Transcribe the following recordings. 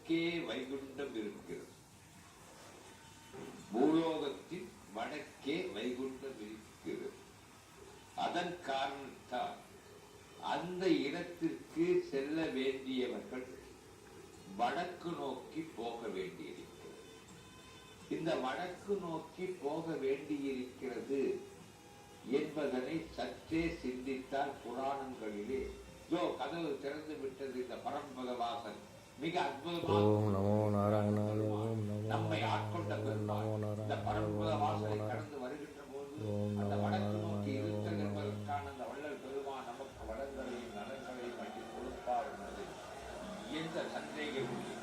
வடக்கே வைகுண்டம் இருக்கிறது. பூலோகத்தின் வடக்கே வைகுண்டம் இருக்கிறது. அதன் காரணத்தால் அந்த இடத்திற்கு செல்ல வேண்டியவர்கள் வடக்கு நோக்கி போக வேண்டியிருக்கிறது. இந்த வடக்கு நோக்கி போக வேண்டியிருக்கிறது என்பதனை சற்றே சிந்தித்தால் புராணங்களிலே கதவு திறந்து விட்டது இந்த பரம்பத வாசன் மிக அற்புதமாக நம்மை ஆட்கொண்ட இந்த பரம்பத வாசலை கடந்து வருகின்ற போது அந்த வடக்கு நோக்கி இருத்தல் என்பதற்கான அந்த வள்ளல் பெருமான் நமக்கு வளங்களையும் நலன்களையும் அள்ளி கொடுப்பார் என்பது எந்த சந்தேகமில்லை.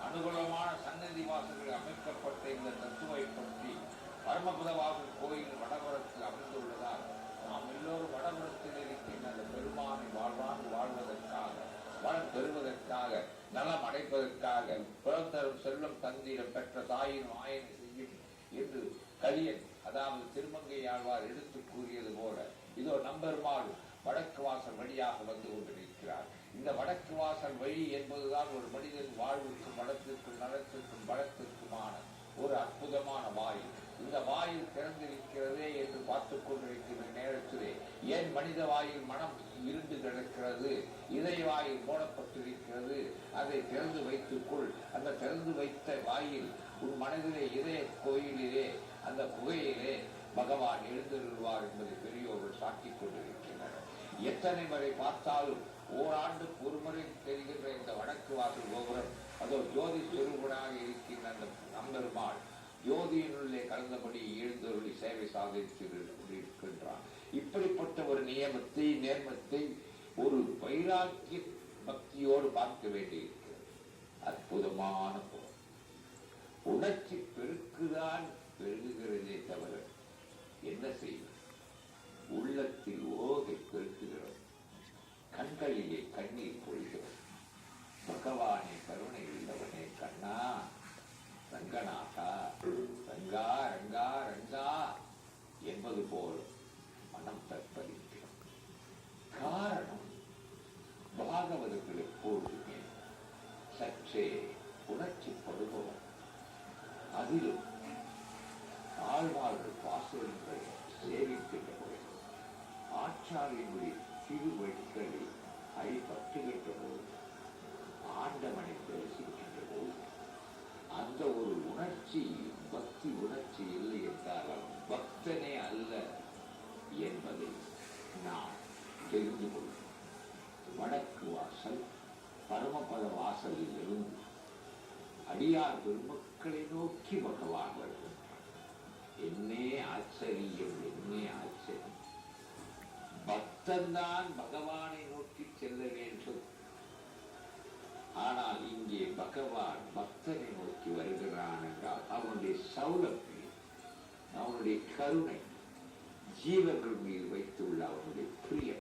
அனுகூலமான சன்னதி வாசல்கள் அமைக்கப்பட்ட இந்த தத்துவை பற்றி பரமபதவாசல் கோயில் வடபுறத்தில் அமைந்துள்ளதால் நாம் எல்லோரும் வடபுறத்தில் இருக்கின்ற அந்த பெருமானை வாழ்வதற்காக வளம் பெறுவதற்காக நலம் அடைப்பதற்காக பிறந்தரும் செல்வம் தந்திரம் பெற்ற தாயின் ஆயனை செய்யும் என்று கலியன் அதாவது திருமங்கை ஆழ்வார் எடுத்து கூறியது போல இதோ நம்பெருமாள் வடக்கு வாசல் வழியாக வந்து கொண்டிருக்கிறார். இந்த வடக்கு வாசல் வழி என்பதுதான் ஒரு மனிதன் வாழ்வுக்கும் வளத்திற்கும் நலத்திற்கும் வளத்திற்குமான ஒரு அற்புதமான வாயில். இந்த வாயில் திறந்திருக்கிறதே என்று பார்த்துக் கொண்டிருக்கிற நேரத்திலே ஏன் மனித வாயில் மனம் இருந்து கிடக்கிறது, இதய வாயில் மூடப்பட்டிருக்கிறது, அதை திறந்து வைத்துக்கொள். அந்த திறந்து வைத்த வாயில் உன் மனதிலே இதய கோயிலிலே அந்த குகையிலே பகவான் எழுந்தருள்வார் என்பதை பெரியோர்கள் சாட்டிக் கொண்டிருக்கின்றனர். எத்தனை வரை பார்த்தாலும் ஓராண்டுக்கு ஒருமுறை தெரிகின்ற இந்த வடக்கு வாசல் கோபுரம் அதோ ஜோதி சொரூபனாக இருக்கின்ற அந்த நம்பெருமாள் ஜோதியினுள்ளே கலந்தபடி எழுந்தருளி சேவை சாதித்திருக்கின்றான். இப்படிப்பட்ட ஒரு நியமத்தை நேர்மத்தை ஒரு வைராக்கிய பக்தியோடு பார்க்க வேண்டியிருக்கிறது. அற்புதமான போர் உணர்ச்சி பெருக்குதான் பெருகுகிறதே தவிர என்ன செய்வது? உள்ளத்தில் ஓகை பெருக்குகிறது, கண்களிலே கண்ணீர் பொழிகிறது. பகவானே கருணை உள்ளவனே கண்ணா ரங்கநாதா ரங்கா ரங்கா ரங்கா என்பது போல் மனம் தற்பதிக்கிறது. காரணம் பாகவதர்கள் எப்பொழுதுமே சற்றே உணர்ச்சிப்படுபவர். அதிலும் ஆழ்வார்கள் பாசுரங்களை சேவிக்கின்ற போது ஆச்சாரியனுடைய திருவடிகளில் அடிபட்டுகின்ற போது ஆண்டவனை தரிசிக்கின்ற போது அந்த ஒரு உணர்ச்சி பக்தி உணர்ச்சி இல்லை என்றால் அவன் பக்தனே அல்ல என்பதை நாம் தெரிந்து கொள்வோம். வடக்கு வாசல் பரமபத வாசலில் இருந்து அடியார் பெருமக்களை நோக்கி பகவான் வருகின்றான். என்னே ஆச்சரியம், என்னே ஆச்சரியம். பக்தன்தான் பகவானை நோக்கி செல்ல வேண்டும். ஆனால் இங்கே பகவான் பக்தனை நோக்கி வருகிறான் என்றால் அவனுடைய சௌலபியம், அவனுடைய கருணை, ஜீவர்கள் மீது வைத்துள்ள அவனுடைய பிரியம்